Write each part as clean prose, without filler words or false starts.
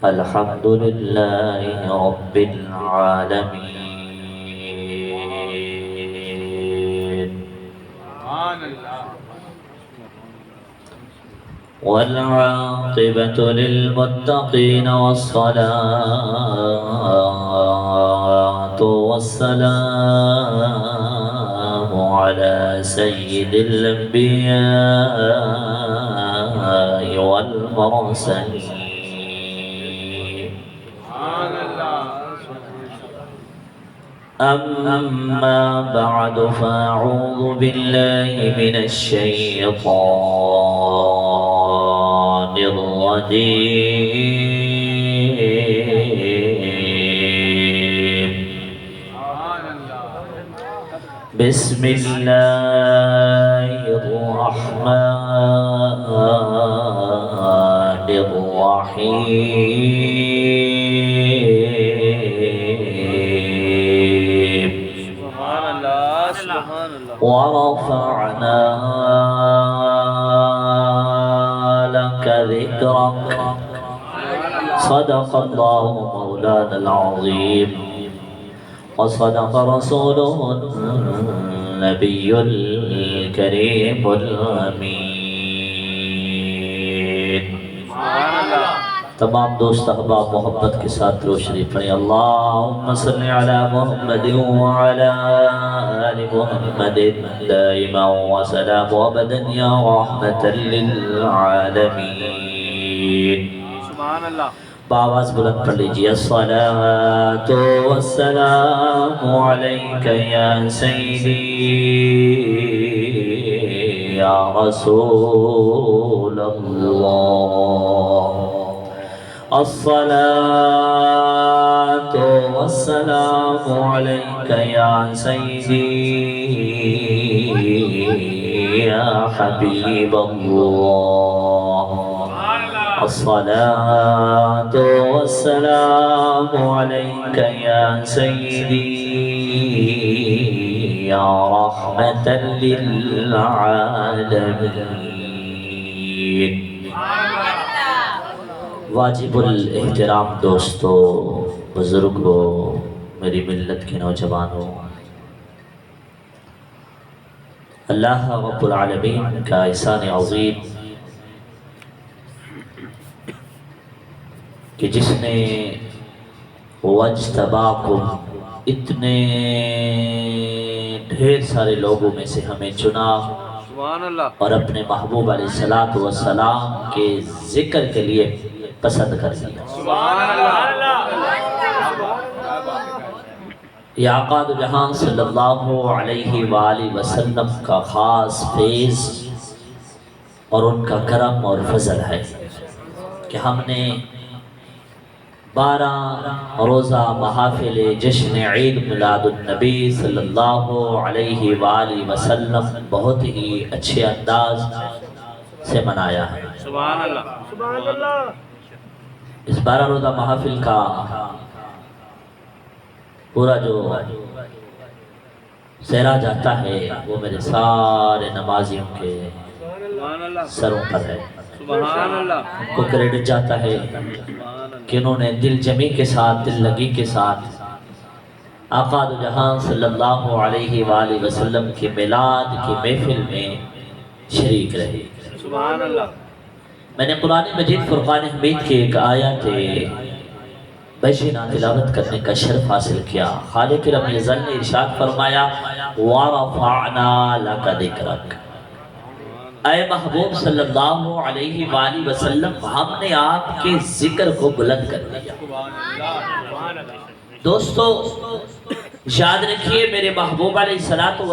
الحمد لله رب العالمين والعاقبة للمتقين والصلاة والسلام على سيد الأنبياء والمرسلين. أما بعد فأعوذ بالله من الشيطان الرجيم. بسم الله الرحمن الرحيم. ورفعنا لك ذكرك. صدق الله مولانا العظيم وصدق رسوله النبي الكريم الأمين. تمام دوست احباب محبت کے ساتھ درود شریف پڑھیں. اللہم صل علی محمد وعلی آل محمد دائما وسلام ابدا یا رحمت للعالمین. سبحان اللہ. بآواز بلند پڑھ لیجیے. الصلاة والسلام علیک یا سیدی یا رسول اللہ. الصلاة والسلام عليك يا سيدي يا حبيب الله. الصلاة والسلام عليك يا سيدي يا رحمة للعالمين. واجب الاحترام دوستو، بزرگوں، میری ملت کے نوجوانوں، اللہ رب العالمین کا احسان عظیم کہ جس نے وَاجْتَبَاكُمْ اتنے ڈھیر سارے لوگوں میں سے ہمیں چنا اور اپنے محبوب علیہ السلام کے ذکر کے لیے پسند کر دیا. یہ آقا دو جہاں صلی اللہ علیہ وآلہ وسلم کا خاص فیض اور ان کا کرم اور فضل ہے کہ ہم نے 12 روزہ محافل جشن عید میلاد النبی صلی اللہ علیہ وآلہ وسلم بہت ہی اچھے انداز سے منایا ہے. سبحان اللہ. سبحان اللہ. اس 12 روزہ محافل کا پورا جو سہرا جاتا ہے وہ میرے سارے نمازیوں کے سروں پر ہے. سبحان اللہ. ان کو کریڈٹ جاتا ہے کہ انہوں نے دل جمی کے ساتھ، دل لگی کے ساتھ آقا دو جہاں صلی اللہ علیہ وآلہ وسلم کے میلاد کی محفل میں شریک رہے. سبحان اللہ. میں نے قرآن مجید فرقان حمید کی ایک آیت بشینا تلاوت کرنے کا شرف حاصل کیا. خالق رب العزت نے ارشاد فرمایا وَرَفَعْنَا لَكَ ذِكْرَكَ. اے محبوب صلی اللہ علیہ وآلہ وسلم ہم نے آپ کے ذکر کو بلند کر دیا. دوستو یاد رکھیے میرے محبوب علیہ السلام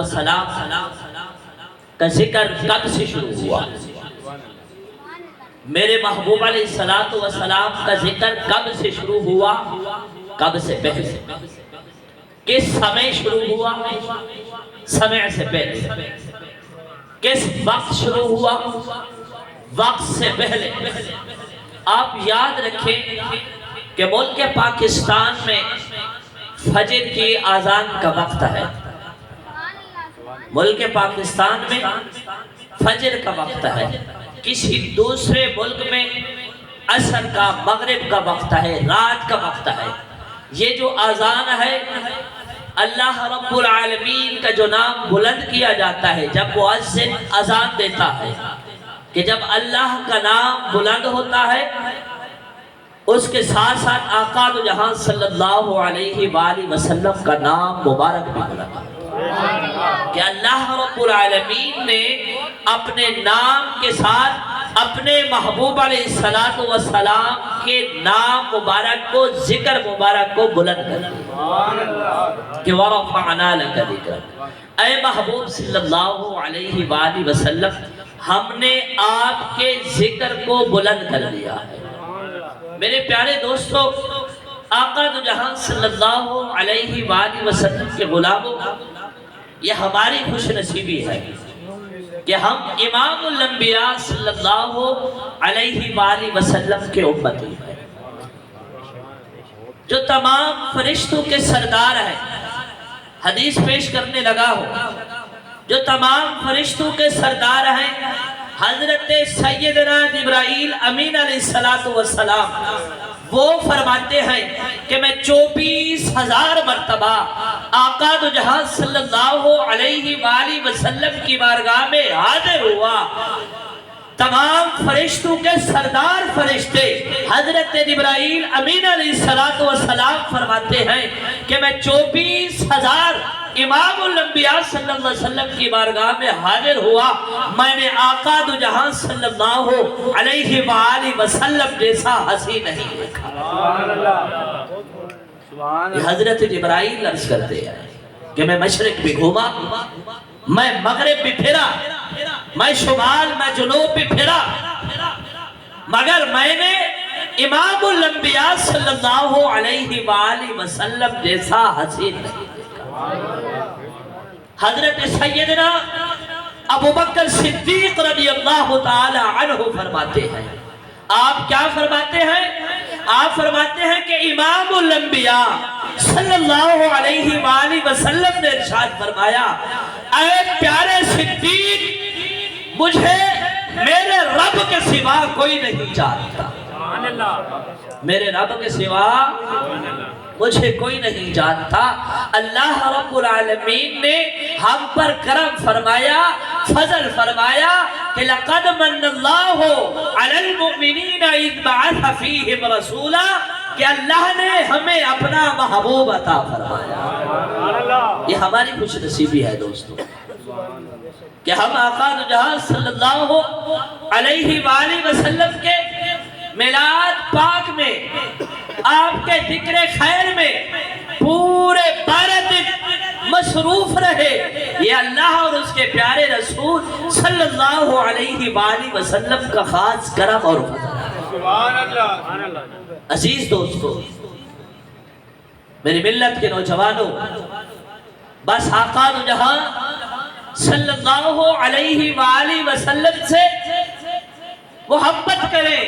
کا ذکر کب سے شروع ہوا؟ میرے محبوب علیہ السلام کا ذکر کب سے شروع ہوا؟ کب سے پہلے؟ کس سمے شروع ہوا؟ سمے سے پہلے. کس وقت شروع ہوا؟ وقت سے پہلے. آپ یاد رکھیں کہ ملک پاکستان میں فجر کی اذان کا وقت ہے. ملک پاکستان میں فجر کا وقت ہے. کسی دوسرے ملک میں عصر کا مغرب کا وقت ہے، رات کا وقت ہے، یہ جو اذان ہے اللہ رب العالمین کا جو نام بلند کیا جاتا ہے جب مؤذن اذان دیتا ہے کہ جب اللہ کا نام بلند ہوتا ہے اس کے ساتھ ساتھ آقا دو جہاں صلی اللہ علیہ وآلہ وسلم کا نام مبارک بھی بلند ہے کہ اللہ رب العالمین نے اپنے نام کے ساتھ اپنے محبوب علیہ السلام کے نام مبارک کو ذکر مبارک کو بلند کر دیا کہ وَرَفَعْنَا لَكَ ذِكْرَكَ، اے محبوب صلی اللہ علیہ وآلہ وسلم ہم نے آپ کے ذکر کو بلند کر دیا ہے۔ میرے پیارے دوستو، آقا دو جہاں صلی اللہ علیہ وآلہ وسلم کے غلاموں، یہ ہماری خوش نصیبی ہے کہ ہم امام الانبیاء صلی اللہ علیہ وآلہ وسلم کے امتی ہیں، جو تمام فرشتوں کے سردار ہیں۔ حدیث پیش کرنے لگا ہو، جو تمام فرشتوں کے سردار ہیں، حضرت سیدنا جبرائیل امین علیہ السلام وہ فرماتے ہیں کہ میں 24,000 مرتبہ آقا دو جہاں صلی اللہ علیہ وآلہ وسلم کی بارگاہ میں حاضر ہوا۔ تمام فرشتوں کے سردار فرشتے حضرت جبرائیل امین علیہ السلام فرماتے ہیں کہ میں 24,000 امام الانبیاء صلی اللہ علیہ وسلم کی بارگاہ میں حاضر ہوا، میں نے آقا دو جہاں صلی اللہ علیہ وآلہ وسلم جیسا ہنسی نہیں دیکھا۔ یہ حضرت جبرائیل عرض کرتے ہیں کہ میں مشرق بھی گھوما، میں مغرب بھی پھرا، میں شمال میں جنوب بھی پھرا، مگر میں نے امام الانبیاء صلی اللہ علیہ وآلہ وسلم جیسا حسین نہیں دیکھا۔ حضرت سیدنا ابو بکر صدیق رضی اللہ تعالی عنہ فرماتے ہیں، آپ کیا فرماتے ہیں؟ آپ فرماتے ہیں کہ امام الانبیاء صلی اللہ علیہ وآلہ وسلم نے ارشاد فرمایا، اے پیارے صدیق، مجھے میرے رب کے سوا کوئی نہیں جانتا، میرے رب کے سوا مجھے کوئی نہیں جانتا۔ اللہ رب العالمین نے ہم پر کرم فرمایا، فضل فرمایا کہ لَقَدْ مَنَّ اللَّهُ عَلَى الْمُؤْمِنِينَ إِذْ بَعَثَ فِيهِمْ رَسُولًا، کہ اللہ نے ہمیں اپنا محبوب عطا فرمایا۔ یہ ہماری خوش نصیبی ہے دوستو کہ ہم آقا دو جہاں صلی اللہ علیہ وآلہ وسلم کے میلاد پاک میں، آپ کے ذکر خیر میں پورے 12 دن مصروف رہے۔ یہ اللہ اور اس کے پیارے رسول صلی اللہ علیہ وآلہ وسلم کا خاص کرم اور فضل ہے۔ عزیز دوستو، میری ملت کے نوجوانوں، بس آقا دو جہاں صلی اللہ علیہ وآلہ وسلم سے محبت کریں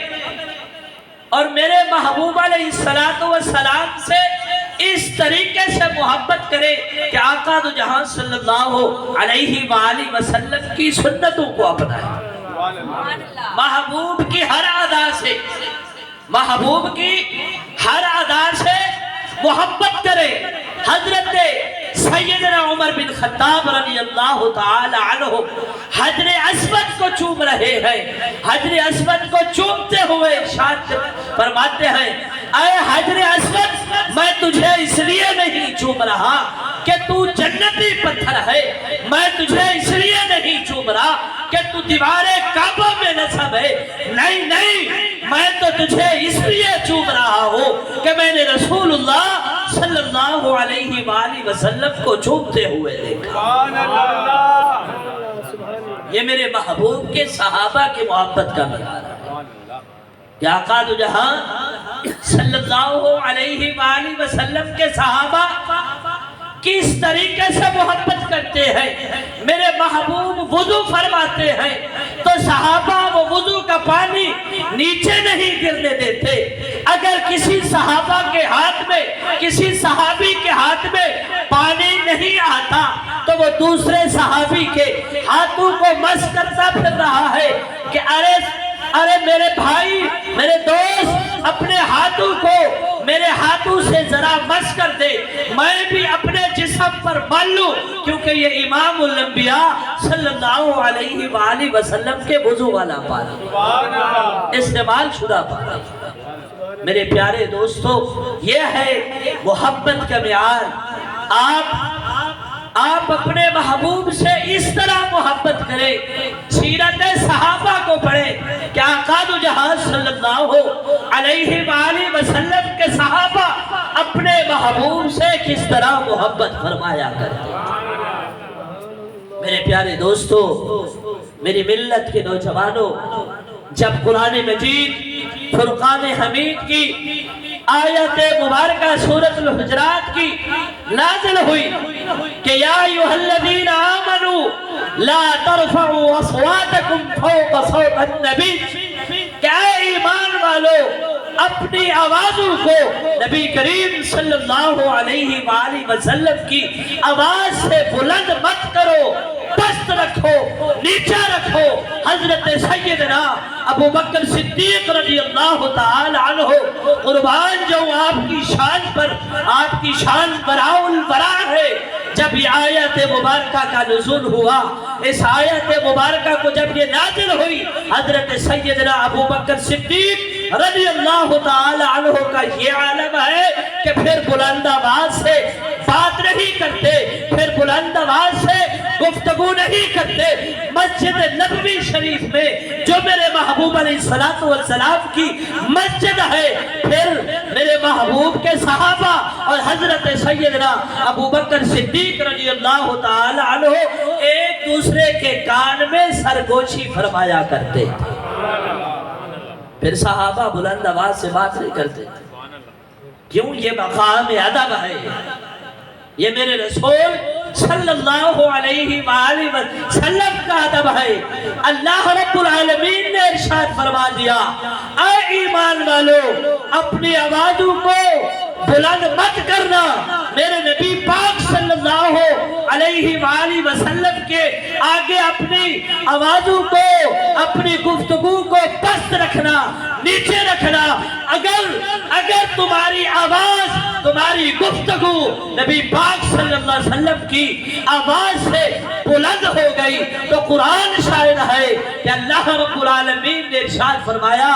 اور میرے محبوب علیہ السلام سے اس طریقے سے محبت کرے کہ آقا دو جہاں صلی اللہ علیہ وآلہ وسلم کی سنتوں کو اپنائے، محبوب کی ہر ادا سے، محبوب کی ہر ادا سے محبت کرے۔ حضرت سیدنا عمر بن خطاب رضی اللہ تعالی عنہ حجر اسود کو چوم رہے ہیں، حجر اسود کو چومتے ہوئے ارشاد فرماتے ہیں، اے حجر اسود، میں تجھے اس لیے نہیں چوم رہا کہ تو جنتی پتھر ہے، میں تجھے اس لیے نہیں چوم رہا کہ تو دیوار کعبہ میں نصب ہے، نہیں نہیں، میں تو تجھے اس لیے چوم رہا ہوں کہ میں نے رسول اللہ صلی اللہ علیہ وآلہ وسلم کو چومتے ہوئے دیکھا۔ یہ میرے محبوب کے صحابہ کی محبت کا نظارہ ہے کہ آقا دو جہاں صلی اللہ علیہ وآلہ وسلم کے صحابہ کس طریقے سے محبت کرتے ہیں۔ میرے محبوب وضو فرماتے ہیں تو صحابہ وہ وضو کا پانی نیچے نہیں گرنے دیتے۔ اگر کسی صحابہ کے ہاتھ میں، کسی صحابی کے ہاتھ میں پانی نہیں آتا تو وہ دوسرے صحابی کے ہاتھوں کو مس کرتا پھر رہا ہے کہ ارے میرے بھائی، میرے دوست، اپنے ہاتھوں کو میرے ہاتھوں سے ذرا مس کر دے، میں بھی اپنے جسم پر مل لوں، کیونکہ یہ امام الانبیاء صلی اللہ علیہ وآلہ وسلم کے وضو والا پانی، استعمال شدہ پانی۔ میرے پیارے دوستو، یہ ہے محبت کا معیار۔ آپ اپنے محبوب سے اس طرح محبت کریں، سیرت صحابہ کو پڑھیں کہ آقا دو جہاں صلی اللہ علیہ وآلہ وسلم کے صحابہ اپنے محبوب سے کس طرح محبت فرمایا کرتے۔ میرے پیارے دوستو، میری ملت کے نوجوانوں، جب قرآن مجید فرقان حمید کی آیت مبارکہ سورۃ الحجرات کی نازل ہوئی کہ یا ایھا الذین آمنوا لا ترفعوا اصواتکم فوق صوت النبی، کہ اے ایمان والو اپنی آوازوں کو نبی کریم صلی اللہ علیہ وآلہ وسلم کی آواز سے بلند مت کرو، پست رکھو، نیچا رکھو۔ حضرت سیدنا ابو بکر صدیق رضی اللہ تعالی عنہ قربان جو آپ کی شان براء البراء ہے، جب یہ آیت مبارکہ کا نزول ہوا، اس آیت مبارکہ کو جب یہ نازل ہوئی، حضرت سیدنا ابو بکر صدیق رضی اللہ تعالی عنہ کا یہ عالم ہے کہ پھر بلند آواز سے بات نہیں کرتے، پھر بلند آواز سے گفتگو نہیں کرتے۔ مسجد نبوی شریف میں جو میرے محبوب علیہ السلام کی مسجد ہے، پھر میرے محبوب کے صحابہ اور حضرت سیدنا ابو بکر صدیق رضی اللہ تعالی عنہ ایک دوسرے کے کان میں سرگوشی فرمایا کرتے تھے۔ پھر صحابہ بلند آواز سے بات نہیں کرتے، کیوں؟ یہ مقام ادب ہے، یہ میرے رسول صلی اللہ علیہ وآلہ وسلم کا ادب ہے۔ اللہ رب العالمین نے ارشاد فرما دیا، اے ایمان والو اپنی آوازوں کو بلند مت کرنا، میرے نبی پاک صلی اللہ علیہ وآلہ وسلم کے آگے اپنی آوازوں کو، اپنی گفتگو کو پست رکھنا، نیچے رکھنا۔ اگر تمہاری آواز، تمہاری گفتگو نبی پاک صلی اللہ علیہ وسلم کی آواز سے بلند ہو گئی تو قرآن شاہد ہے کہ اللہ رب العالمین نے ارشاد فرمایا،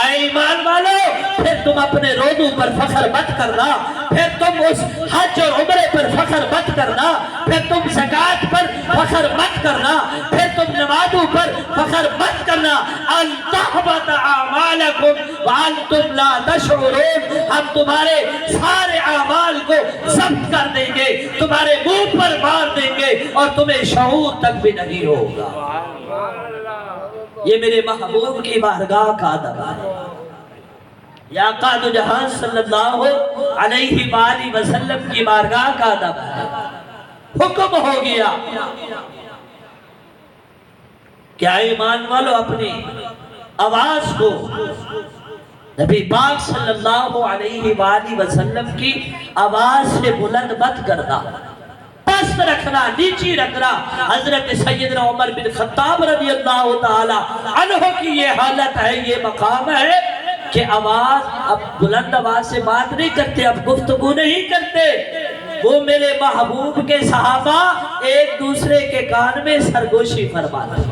اے ایمان والو پھر تم اپنے روزوں پر فخر مت کرنا، پھر تم اس حج اور عمرے پر فخر مت کرنا، پھر تم زکوٰۃ پر فخر مت کرنا، پھر تم نمازوں پر فخر مت کرنا۔ ان تحبط اعمالکم وانتم لا تشعرون، ہم تمہارے سارے اعمال کو ضبط کر دیں گے، تمہارے منہ پر مار دیں گے اور تمہیں شعور تک بھی نہیں ہوگا۔ یہ میرے محبوب کی بارگاہ کا ادب ہے۔ یا آقا دو جہاں صلی اللہ علیہ وآلہ وسلم کی بارگاہ کا ادب ہے۔ حکم ہو گیا کیا ایمان والو اپنی آواز کو نبی پاک صلی اللہ علیہ وآلہ وسلم کی آواز سے بلند مت کرنا، پست رکھنا، نیچی رکھنا۔ حضرت سیدنا عمر بن خطاب رضی اللہ تعالی عنہ کی یہ حالت ہے، یہ مقام ہے کہ اب بلند آواز سے بات نہیں کرتے، اب گفتگو نہیں کرتے۔ وہ میرے محبوب کے صحابہ ایک دوسرے کے کان میں سرگوشی فرماتے۔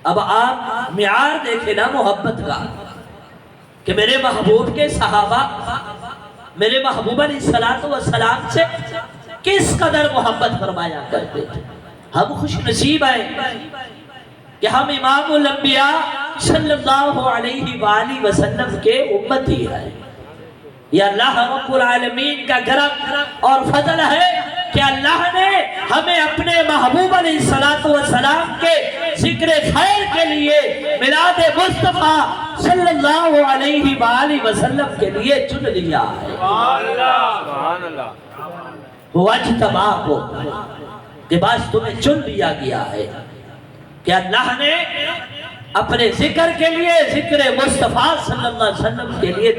اب آپ معیار دیکھیں نا محبت کا، کہ میرے محبوب کے صحابہ میرے محبوب علیہ السلام سے کس قدر محبت فرمایا کرتے تھے۔ ہم خوش نصیب ہیں کہ ہم امام الانبیاء صلی اللہ علیہ وآلہ وسلم کے امتی ہیں۔ یہ اللہ رب العالمین کا کرم اور فضل ہے کہ اللہ نے ہمیں اپنے محبوب علیہ السلام کے ذکر خیر کے لیے، میلاد مصطفیٰ صلی اللہ علیہ وآلہ وسلم کے لیے چن لیا ہے۔ وَاجْتَبَاكُمْ، کہ بس تمہیں چن لیا گیا ہے، کہ اللہ نے اپنے ذکر کے لیے، ذکر مصطفیٰ صلی اللہ علیہ وسلم کے لیے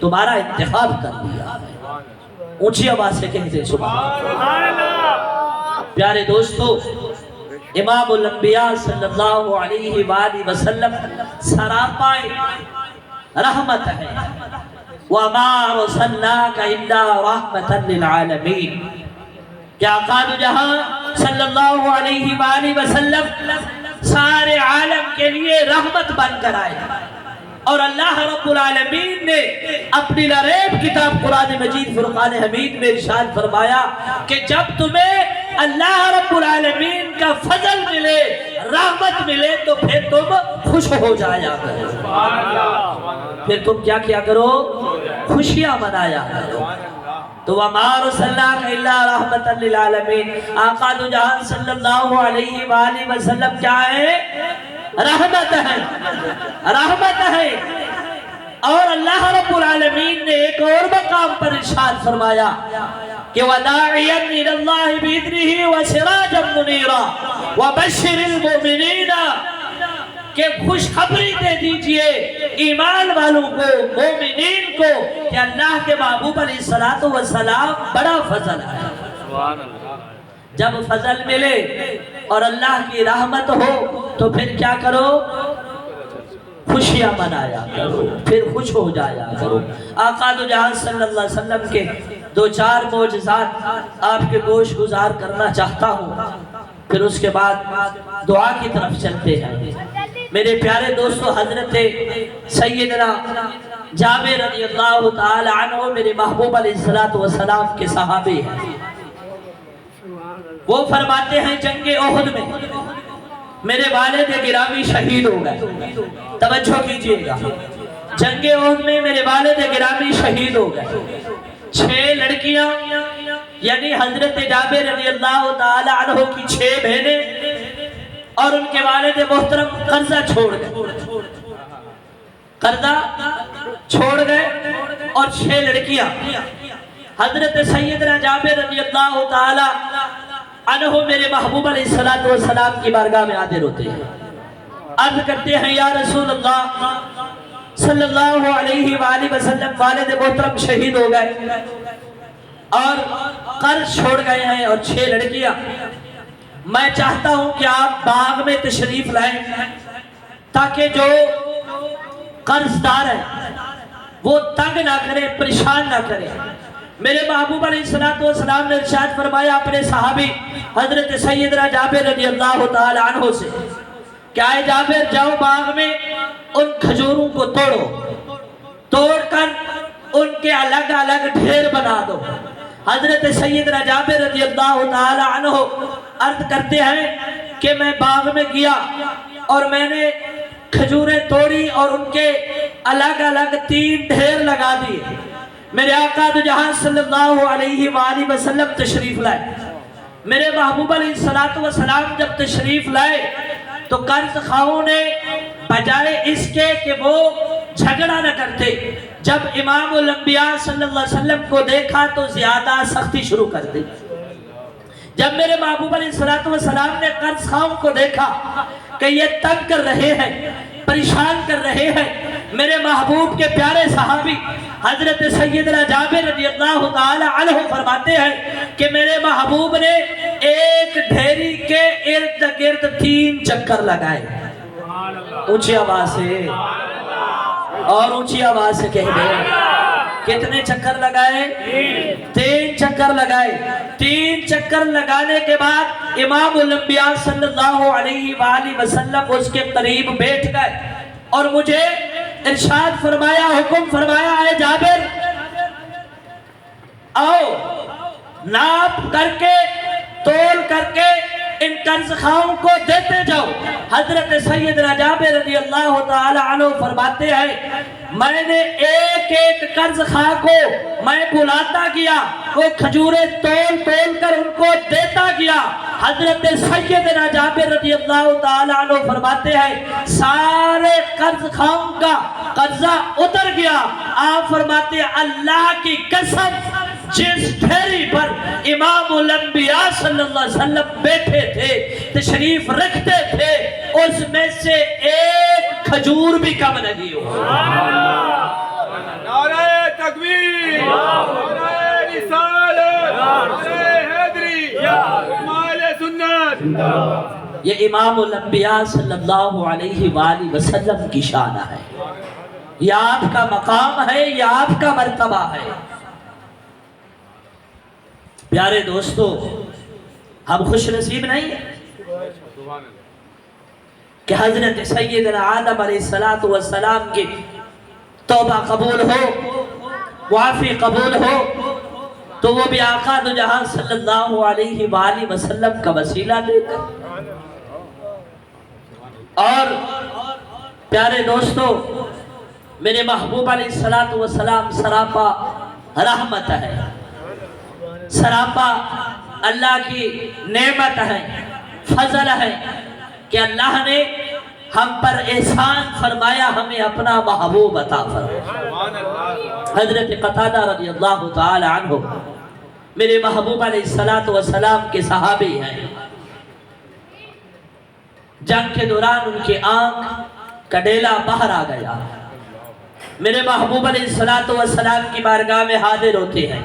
تمہارا انتخاب کر دیا ہے۔ اونچی آواز سے کہتے سبحان اللہ۔ پیارے دوستو، امام الانبیاء صلی اللہ علیہ وآلہ وسلم سراپا رحمت ہے وَمَا رُسَلْنَاكَ إِلَّا رَحْمَةً لِلْعَالَمِينَ کہ آقا دو جہاں صلی اللہ علیہ وآلہ وسلم سارے عالم کے لیے رحمت بن کر آئے اور اللہ رب العالمین نے اپنی لریب کتاب قرآن مجید فرقان حمید میں ارشاد فرمایا کہ جب تمہیں اللہ رب العالمین کا فضل ملے رحمت ملے تو پھر تم خوش ہو جایا کرو پھر تم کیا کرو خوشیاں منایا کرو تو وَمَا رُسَلْنَاكَ إِلَّا رَحْمَةً لِلْعَالَمِينَ آقا دو جہاں صلی اللہ علیہ وآلہ وسلم کیا ہے رحمت ہے اور اللہ رب العالمین نے ایک اور مقام پر ارشاد فرمایا کہ وَدَاعِيًا إِلَى اللَّهِ بِإِذْنِهِ وَسِرَاجًا مُنِيرًا وَبَشِّرِ الْمُؤْمِنِينَ کہ خوشخبری دے دیجئے ایمان والوں کو مومنین کو کہ اللہ کے محبوب علیہ السلام بڑا فضل ہے جب فضل ملے اور اللہ کی رحمت ہو تو پھر کیا کرو خوشیاں منایا کرو پھر خوش ہو جایا کرو آقا دو جہاں صلی اللہ علیہ وسلم کے 2-4 معجزات آپ کے گوش گزار کرنا چاہتا ہوں پھر اس کے بعد دعا کی طرف چلتے ہیں میرے پیارے دوستو حضرت سیدنا جابر رضی اللہ تعالی عنہ میرے محبوب علیہ السلام کے صحابی ہیں وہ فرماتے ہیں جنگ احد میں میرے والد گرامی شہید ہو گئے توجہ کیجئے گا جنگ احد میں میرے والد گرامی شہید ہو گئے 6 لڑکیاں یعنی حضرت جابر رضی اللہ تعالی عنہ کی 6 بہنیں اور ان کے والد محترم قرضہ چھوڑ گئے اور 6 لڑکیاں حضرت سیدنا جابر رضی اللہ تعالی عنہ میرے محبوب علیہ السلام کی بارگاہ میں حاضر ہوتے ہیں عرض کرتے ہیں یا رسول اللہ صلی اللہ علیہ وآلہ وسلم والد محترم شہید ہو گئے اور قرض چھوڑ گئے ہیں اور 6 لڑکیاں میں چاہتا ہوں کہ آپ باغ میں تشریف لائیں تاکہ جو قرض دار ہے وہ تنگ نہ کرے پریشان نہ کرے میرے محبوب علیہ السلام نے ارشاد فرمایا اپنے صحابی حضرت سیدنا جابر رضی اللہ تعالی عنہ سے کہ آئے جابر جاؤ باغ میں ان کھجوروں کو توڑ کر ان کے الگ الگ ڈھیر بنا دو حضرت سیدنا جابر رضی اللہ تعالی عنہ عرض کرتے ہیں کہ میں باغ میں گیا اور میں نے کھجوریں توڑی اور ان کے الگ الگ 3 ڈھیر لگا دیے میرے آقا دو جہاں صلی اللہ علیہ وآلہ وسلم تشریف لائے میرے محبوب علیہ السلام جب تشریف لائے تو قرض خواہوں نے بجائے اس کے کہ وہ جھگڑا نہ کرتے جب امام الانبیاء صلی اللہ علیہ وسلم کو دیکھا تو زیادہ سختی شروع کر دی جب میرے محبوب علیہ السلام نے قرض خواہوں کو دیکھا کہ یہ تنگ کر رہے ہیں پریشان کر رہے ہیں میرے محبوب کے پیارے صحابی حضرت سیدنا جابر رضی اللہ تعالی عنہ فرماتے ہیں کہ میرے محبوب نے ایک ڈھیری کے ارد گرد 3 چکر لگائے اونچی آواز سے اور اونچی آواز سے کہہ دیں کتنے چکر لگائے 3 چکر لگائے 3 چکر لگانے کے بعد امام الانبیاء صلی اللہ علیہ وآلہ وسلم اس کے قریب بیٹھ گئے اور مجھے ارشاد فرمایا حکم فرمایا اے جابر آؤ ناپ کر کے تول کر کے ان قرض خواہوں کو دیتے جاؤ حضرت سیدنا جابر رضی اللہ تعالی عنہ فرماتے ہیں میں نے ایک قرض خواہ کو میں بلاتا گیا وہ کھجوریں تول کر ان کو دیتا گیا حضرت سیدنا جابر رضی اللہ تعالی عنہ فرماتے ہیں سارے قرض خواہوں کا قرضہ اتر گیا آپ فرماتے ہیں اللہ کی قسم جس ڈھیری پر امام الانبیاء صلی اللہ علیہ وسلم بیٹھے تھے تشریف رکھتے تھے اس میں سے ایک کھجور بھی کم نہیں ہو نعرہ تکبیر نعرہ رسالت نعرہ حیدری امام سنت یہ امام الانبیاء صلی اللہ علیہ وآلہ وسلم کی شان ہے، یہ آپ کا مقام ہے، یہ آپ کا مرتبہ ہے۔ پیارے دوستو، ہم خوش نصیب نہیں ہیں کہ حضرت سیدنا آدم علیہ السلام کی توبہ قبول ہو، معافی قبول ہو، تو وہ بھی آقا دو جہاں صلی اللہ علیہ وآلہ وسلم کا وسیلہ دے کر۔ اور پیارے دوستو، میرے محبوب علیہ السلام سراپا رحمت ہے، سراپا اللہ کی نعمت ہے، فضل ہے کہ اللہ نے ہم پر احسان فرمایا، ہمیں اپنا محبوب عطا فرمایا۔ حضرت قتادہ رضی اللہ تعالی عنہ میرے محبوب علیہ السلام کے صحابی ہیں۔ جنگ کے دوران ان کی آنکھ کا ڈیلا باہر آ گیا، میرے محبوب علیہ السلام کی بارگاہ میں حاضر ہوتے ہیں،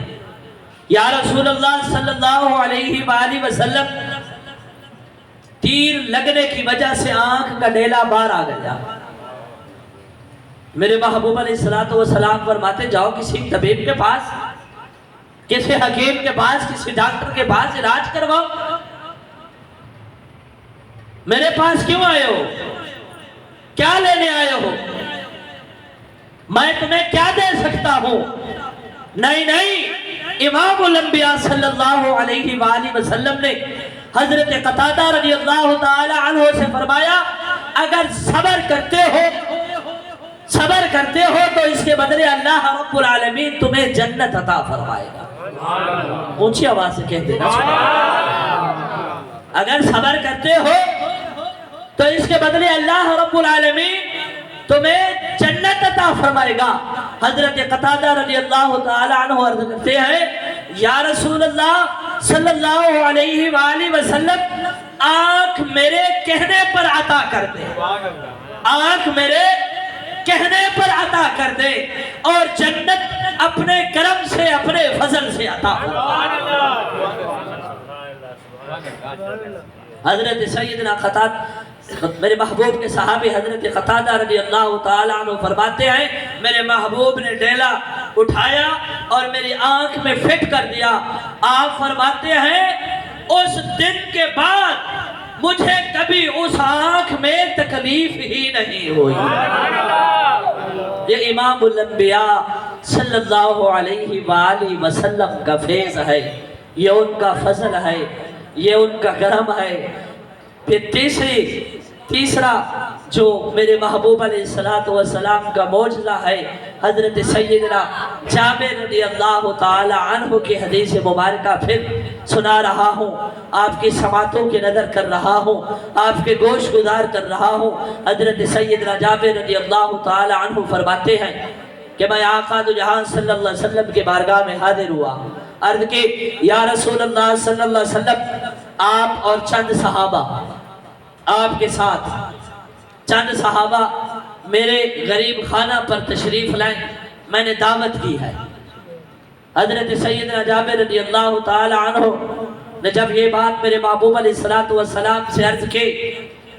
یا رسول اللہ صلی اللہ علیہ وآلہ وسلم، تیر لگنے کی وجہ سے آنکھ کا ڈیلا باہر آ گیا۔ میرے محبوب علیہ السلام فرماتے، جاؤ کسی طبیب کے پاس، کسی حکیم کے پاس، کسی ڈاکٹر کے پاس علاج کرواؤ، میرے پاس کیوں آئے ہو؟ کیا لینے آئے ہو؟ میں تمہیں کیا دے سکتا ہوں؟ نہیں نہیں، امام الانبیاء صلی اللہ علیہ وآلہ وسلم نے حضرت قتادہ رضی اللہ تعالی عنہ سے فرمایا، اگر صبر کرتے ہو تو اس کے بدلے اللہ رب العالمین تمہیں جنت عطا فرمائے گا۔ اونچی آواز سے کہہ دینا، اگر صبر کرتے ہو تو اس کے بدلے اللہ رب العالمین تمہیں جنت عطا فرمائے گا۔ حضرت قتادہ رضی اللہ تعالی عنہ عرض کرتے ہیں، یا رسول اللہ صلی اللہ علیہ وآلہ وسلم، آنکھ میرے کہنے پر عطا کر دے، آنکھ میرے کہنے پر عطا کر دے، اور جنت اپنے کرم سے، اپنے فضل سے عطا فرمائے۔ حضرت سیدنا قتادہ، میرے محبوب کے صحابی حضرت قتادہ رضی اللہ تعالیٰ عنہ فرماتے ہیں، میرے محبوب نے ڈیلا اٹھایا اور میری آنکھ میں فٹ کر دیا۔ آپ فرماتے ہیں، اس دن کے بعد مجھے کبھی اس آنکھ میں تکلیف ہی نہیں ہوئی۔ یہ امام الانبیاء صلی اللہ علیہ وآلہ وسلم کا فیض ہے، یہ ان کا فضل ہے، یہ ان کا کرم ہے۔ پھر تیسرا جو میرے محبوب علیہ السلام کا معجزہ ہے، حضرت سیدنا جابر رضی اللہ تعالی عنہ کی حدیث مبارکہ پھر سنا رہا ہوں، آپ کی سماعتوں کی نظر کر رہا ہوں، آپ کے گوش گزار کر رہا ہوں۔ حضرت سیدنا جابر رضی اللہ تعالی عنہ فرماتے ہیں کہ میں آقا دو جہاں صلی اللہ علیہ وسلم کے بارگاہ میں حاضر ہوا، عرض کی، یا رسول اللہ صلی اللہ علیہ وسلم، آپ اور چند صحابہ، آپ کے ساتھ چند صحابہ میرے غریب خانہ پر تشریف لائیں، میں نے دعوت کی ہے۔ حضرت سیدنا جابر رضی اللہ تعالی عنہ نے جب یہ بات میرے محبوب علیہ السلام سے عرض کی،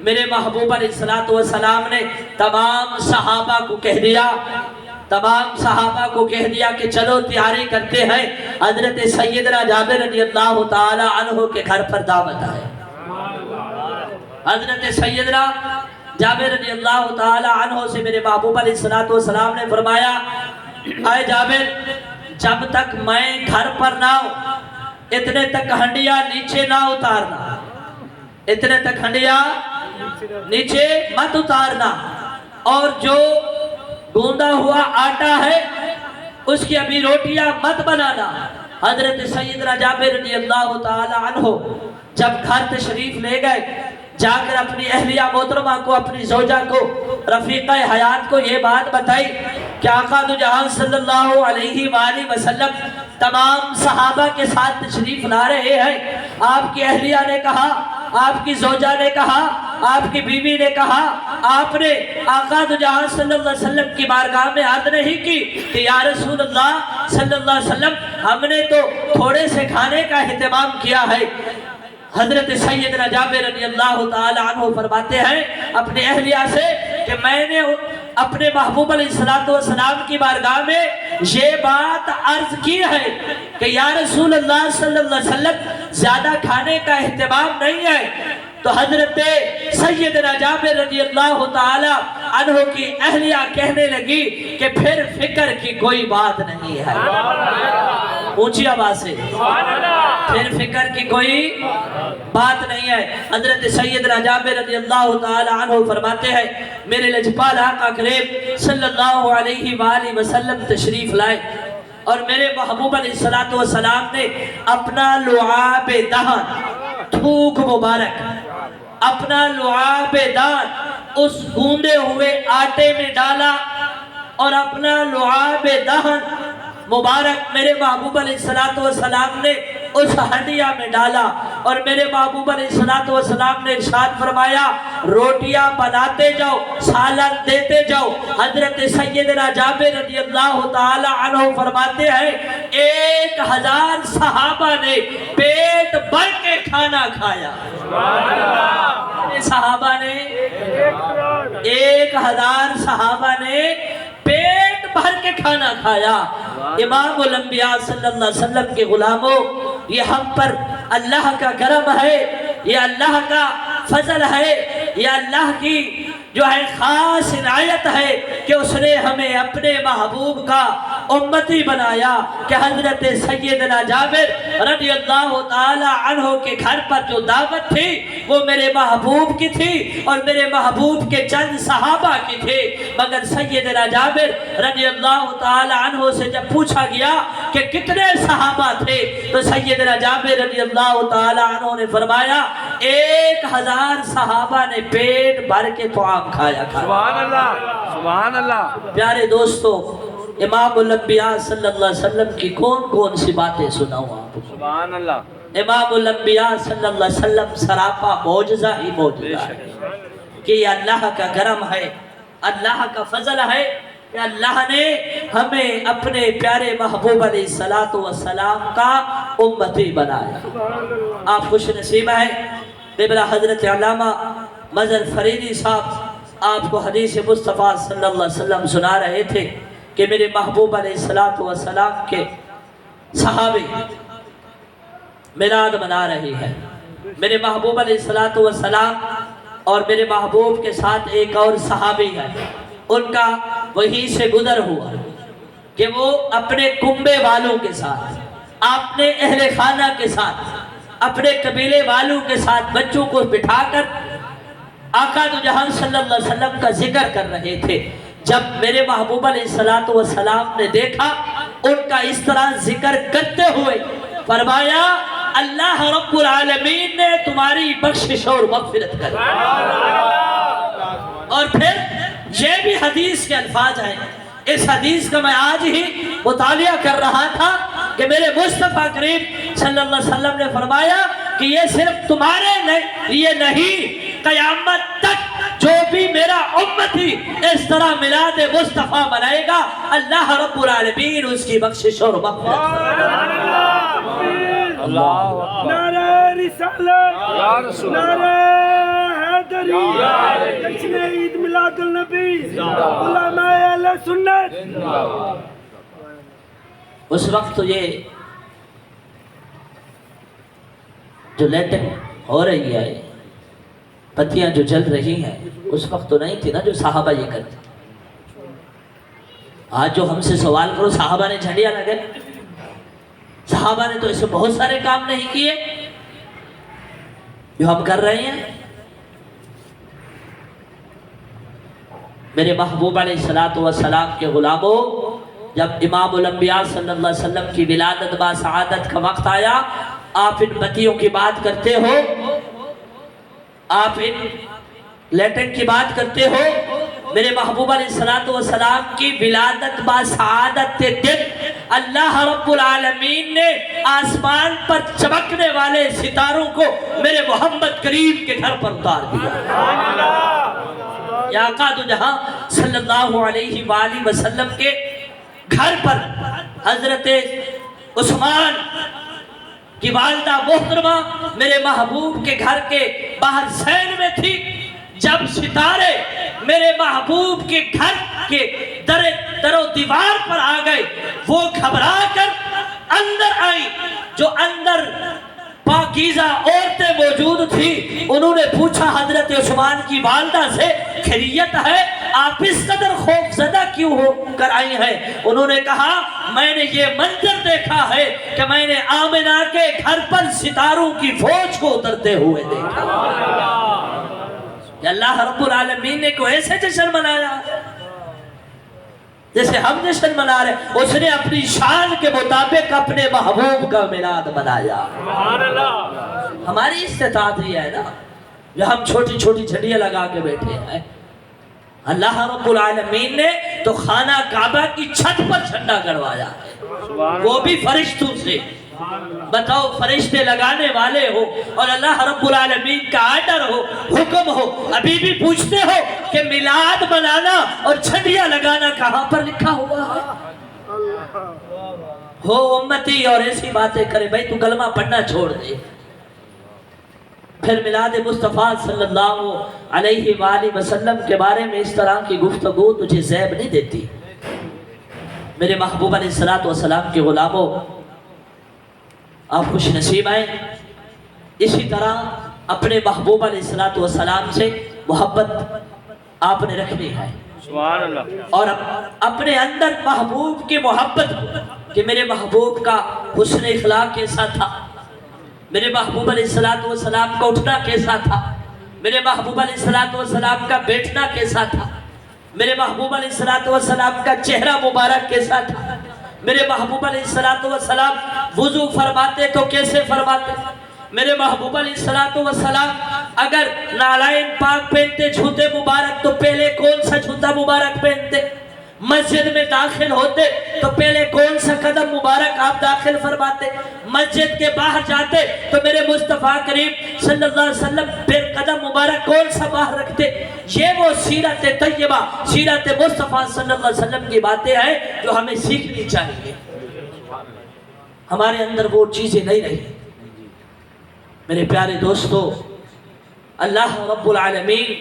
میرے محبوب علیہ السلام نے تمام صحابہ کو کہہ دیا کہ چلو تیاری کرتے ہیں، حضرت سیدنا جابر رضی اللہ تعالی عنہ کے گھر پر دعوت ہے۔ حضرت سیدنا جابر رضی اللہ تعالی عنہ سے میرے محبوب علیہ السلام نے فرمایا، اے جابر، جب تک میں گھر پر نہ ہوں اتنے تک ہنڈیا نیچے نہ اتارنا، اتنے تک ہنڈیا نیچے مت اتارنا، اور جو گوندا ہوا آٹا ہے اس کی ابھی روٹیاں مت بنانا۔ حضرت سیدنا جابر رضی اللہ تعالی عنہ جب گھر تشریف لے گئے، جا کر اپنی اہلیہ محترمہ کو، اپنی زوجہ کو، رفیقہ حیات کو یہ بات بتائی کہ آقا دو جہاں صلی اللہ علیہ وآلہ وسلم تمام صحابہ کے ساتھ تشریف لا رہے ہیں۔ آپ کی اہلیہ نے کہا، آپ کی زوجہ نے کہا، آپ کی بیوی نے کہا، آپ نے آقا دو جہاں صلی اللہ علیہ وسلم کی بارگاہ میں عرض نہیں کی کہ یا رسول اللہ صلی اللہ علیہ وسلم، ہم نے تو تھوڑے سے کھانے کا اہتمام کیا ہے۔ حضرت سیدنا جابر رضی اللہ تعالی عنہ فرماتے ہیں اپنے اہلیہ سے کہ میں نے اپنے محبوب علیہ السلام کی بارگاہ میں یہ بات عرض کی ہے کہ یا رسول اللہ صلی اللہ علیہ وسلم زیادہ کھانے کا اہتمام نہیں ہے. تو حضرت سیدنا جابر رضی اللہ تعالی عنہ کی اہلیہ کہنے لگی کہ پھر فکر کی کوئی بات نہیں ہے. اونچی آواز سے پھر فکر کی کوئی بات نہیں ہے. حضرت سیدنا جابر رضی اللہ تعالی عنہ فرماتے ہیں میرے لجپال آقا کریم صلی اللہ علیہ وآلہ وسلم تشریف لائے اور میرے محبوب علیہ السلام نے اپنا لعاب دہن تھوک مبارک اپنا لعاب دہن اس گوندے ہوئے آٹے میں ڈالا اور اپنا لعاب دہن مبارک میرے محبوب علیہ السلام نے اس ہڈیا میں ڈالا اور میرے محبوب علیہ السلام نے ارشاد فرمایا روٹیاں بناتے جاؤ سالن دیتے جاؤ. حضرت سیدنا جابر رضی اللہ تعالی عنہ فرماتے ہیں 1000 صحابہ نے پیٹ بھر کے کھانا کھایا. صحابہ نے 1000 صحابہ نے پیٹ بھر کے کھانا کھایا. امام الانبیاء صلی اللہ علیہ وسلم کے غلاموں یہ ہم پر اللہ کا کرم ہے, یہ اللہ کا فضل ہے, یہ اللہ کی جو ہے خاص عنایت ہے کہ اس نے ہمیں اپنے محبوب کا امتی بنایا کہ حضرت سیدنا جابر رضی اللہ تعالی عنہ کے گھر پر جو دعوت تھی وہ میرے محبوب کی تھی اور میرے محبوب کے چند صحابہ کی تھی. مگر سیدنا جابر رضی اللہ تعالی عنہ سے جب پوچھا گیا کہ کتنے صحابہ تھے تو سیدنا جابر رضی اللہ تعالی عنہ نے فرمایا 1000 صحابہ نے پیٹ بھر کے طعام کھایا. سبحان اللہ سبحان اللہ. پیارے دوستو امام الانبیاء صلی اللہ علیہ وسلم کی کون کون سی باتیں سناؤں آپ کو. سبحان اللہ. امام الانبیاء صلی اللہ علیہ وسلم سراپا معجزہ ہی معجزہ ہے کہ یہ اللہ کا کرم ہے, اللہ کا فضل ہے کہ اللہ نے ہمیں اپنے پیارے محبوب علیہ السلام کا امتی بنایا. آپ خوش نصیب ہیں. قبلہ حضرت علامہ مظہر فریدی صاحب آپ کو حدیث مصطفیٰ صلی اللہ علیہ وسلم سنا رہے تھے کہ میرے محبوب علیہ السلام کے صحابی میلاد منا رہی ہے. میرے محبوب علیہ السلام اور میرے محبوب کے ساتھ ایک اور صحابی ہے, ان کا وہیں سے گزر ہوا کہ وہ اپنے کنبے والوں کے ساتھ, اپنے اہل خانہ کے ساتھ, اپنے قبیلے والوں کے ساتھ بچوں کو بٹھا کر آقا دو جہاں صلی اللہ علیہ وسلم کا ذکر کر رہے تھے. جب میرے محبوب علیہ السلام نے دیکھا ان کا اس طرح ذکر کرتے ہوئے فرمایا اللہ رب العالمین نے تمہاری بخشش اور مغفرت کر. اور پھر یہ بھی حدیث کے الفاظ ہیں. اس حدیث کا میں آج ہی مطالعہ کر رہا تھا کہ میرے مصطفیٰ کریم صلی اللہ علیہ وسلم نے فرمایا کہ یہ صرف تمہارے لیے نہیں, قیامت تک جو بھی میرا امتی اس طرح میلاد مصطفیٰ منائے گا اللہ رب العالمین اس کی بخشش اور مغفرت. نعرہ رسالت, نعرہ حیدری, جشن عید میلاد النبی, علماء اہل سنت. اس وقت تو یہ جو لیٹنگ ہو رہی ہے, پتیاں جو جل رہی ہیں, اس وقت تو نہیں تھی نا جو صحابہ یہ کرتے. آج جو ہم سے سوال کرو صحابہ نے جھنڈیاں لگے, صحابہ نے تو ایسے بہت سارے کام نہیں کیے جو ہم کر رہے ہیں. میرے محبوب علیہ السلام کے غلاموں, جب امام الانبیاء صلی اللہ علیہ وسلم کی ولادت با سعادت کا وقت آیا, آپ ان بتیوں کی بات کرتے ہو, آپ ان لیٹن کی بات کرتے ہو. میرے محبوب علیہ السلام کی ولادت با سعادت کے دن اللہ رب العالمین نے آسمان پر چمکنے والے ستاروں کو میرے محمد کریم کے گھر پر اتار دیا. یا آقا دو جہاں صلی اللہ علیہ وآلہ وسلم کے گھر پر حضرت عثمان کہ والدہ محترمہ میرے محبوب کے گھر کے باہر سین میں تھی. جب ستارے میرے محبوب کے گھر کے در و دیوار پر آ گئے وہ گھبرا کر اندر آئی. جو اندر پاکیزہ عورتیں موجود تھی انہوں نے پوچھا حضرت عثمان کی والدہ سے خیریت ہے؟ آپ اس قدر خوف زدہ کیوں ہو کر آئی ہیں؟ انہوں نے کہا میں نے یہ منظر دیکھا ہے کہ میں نے آمنہ کے گھر پر ستاروں کی فوج کو اترتے ہوئے دیکھا. کہ اللہ رب العالمین نے کوئی ایسے جشن منایا جیسے ہم جشن منا رہے. اس نے اپنی شان کے مطابق اپنے محبوب کا میلاد منایا. ہماری استطاعت یہ ہے نا جو ہم چھوٹی چھوٹی جھنڈیاں لگا کے بیٹھے ہیں. اللہ رب العالمین نے تو خانہ کعبہ کی چھت پر جھنڈا گڑوایا ہے وہ بھی فرشتوں سے. بتاؤ فرشتے لگانے والے ہو اور اللہ رب العالمین کا آرڈر ہو حکم ہو ابھی بھی پوچھتے ہو کہ میلاد منانا اور جھنڈیاں لگانا کہاں پر لکھا ہوا ہے؟ ہو امتی اور ایسی باتیں کرے بھائی تو کلمہ پڑھنا چھوڑ دے. پھر میلاد مصطفیٰ صلی اللہ علیہ وآلہ وسلم کے بارے میں اس طرح کی گفتگو تجھے زیب نہیں دیتی. میرے محبوب علیہ السلام کے غلاموں آپ خوش نصیب ہیں. اسی طرح اپنے محبوب علیہ السلام سے محبت آپ نے رکھنی ہے سبحان اللہ. اور اپنے اندر محبوب کی محبت کہ میرے محبوب کا حسن اخلاق کیسا تھا, میرے محبوب علیہ السلام کا اٹھنا کیسا تھا, میرے محبوب علیہ السلام کا بیٹھنا کیسا تھا, میرے محبوب علیہ السلام کا چہرہ مبارک کیسا تھا, میرے محبوب علیہ السلام وضو فرماتے تو کیسے فرماتے, میرے محبوب علیہ السلام اگر نالائن پاک پہنتے جھوتے مبارک تو پہلے کون سا جھوتا مبارک پہنتے, مسجد میں داخل ہوتے تو پہلے کون سا قدم مبارک آپ داخل فرماتے, مسجد کے باہر جاتے تو میرے مصطفیٰ کریم صلی اللہ علیہ وسلم پھر قدم مبارک کون سا باہر رکھتے. یہ وہ سیرت طیبہ سیرت مصطفیٰ صلی اللہ علیہ وسلم کی باتیں ہیں جو ہمیں سیکھنی چاہیے. ہمارے اندر وہ چیزیں نہیں رہی. میرے پیارے دوستو اللہ رب العالمین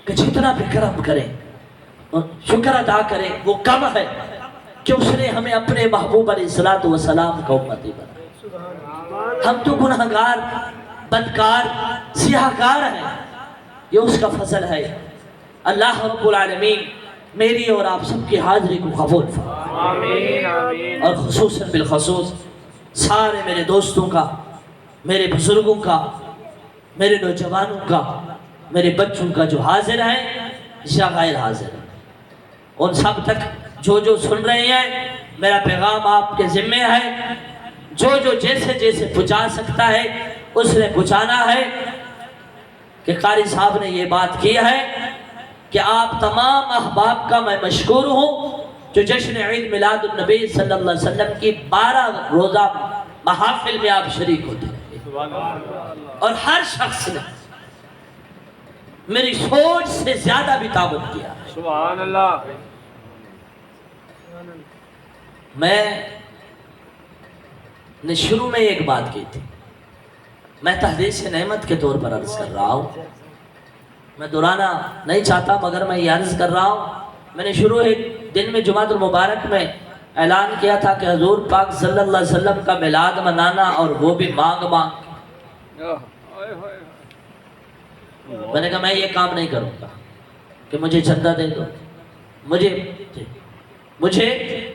کہ جتنا بھی کرم کرے شکر ادا کرے وہ کم ہے کہ اس نے ہمیں اپنے محبوب علیہ السلام کا امتی بنا. ہم تو گناہگار بدکار سیاہکار ہیں, یہ اس کا فضل ہے. اللہ رب العالمین میری اور آپ سب کی حاضری کو قبول فرمائے اور خصوصاً بالخصوص سارے میرے دوستوں کا, میرے بزرگوں کا, میرے نوجوانوں کا, میرے بچوں کا جو حاضر ہیں یا غیر حاضر ہیں, ان سب تک جو سن رہے ہیں میرا پیغام آپ کے ذمہ ہے. جو جیسے جیسے پہنچا سکتا ہے اس نے پہنچانا ہے. کہ قاری صاحب نے یہ بات کی ہے کہ آپ تمام احباب کا میں مشکور ہوں جو جشن عید میلاد النبی صلی اللہ علیہ وسلم کی 12 روزہ محافل میں آپ شریک ہوتے ہیں. اور ہر شخص نے میری سوچ سے زیادہ بھی تعاون کیا. سبحان اللہ. میں نے شروع میں ایک بات کی تھی, میں تحدیث نعمت کے طور پر عرض کر رہا ہوں, میں دہرانا نہیں چاہتا مگر میں یہ عرض کر رہا ہوں. میں نے شروع ایک دن میں جمعۃ المبارک میں اعلان کیا تھا کہ حضور پاک صلی اللہ علیہ وسلم کا میلاد منانا اور وہ بھی مانگ میں نے کہا میں یہ کام نہیں کروں گا کہ مجھے چندہ دے دو, مجھے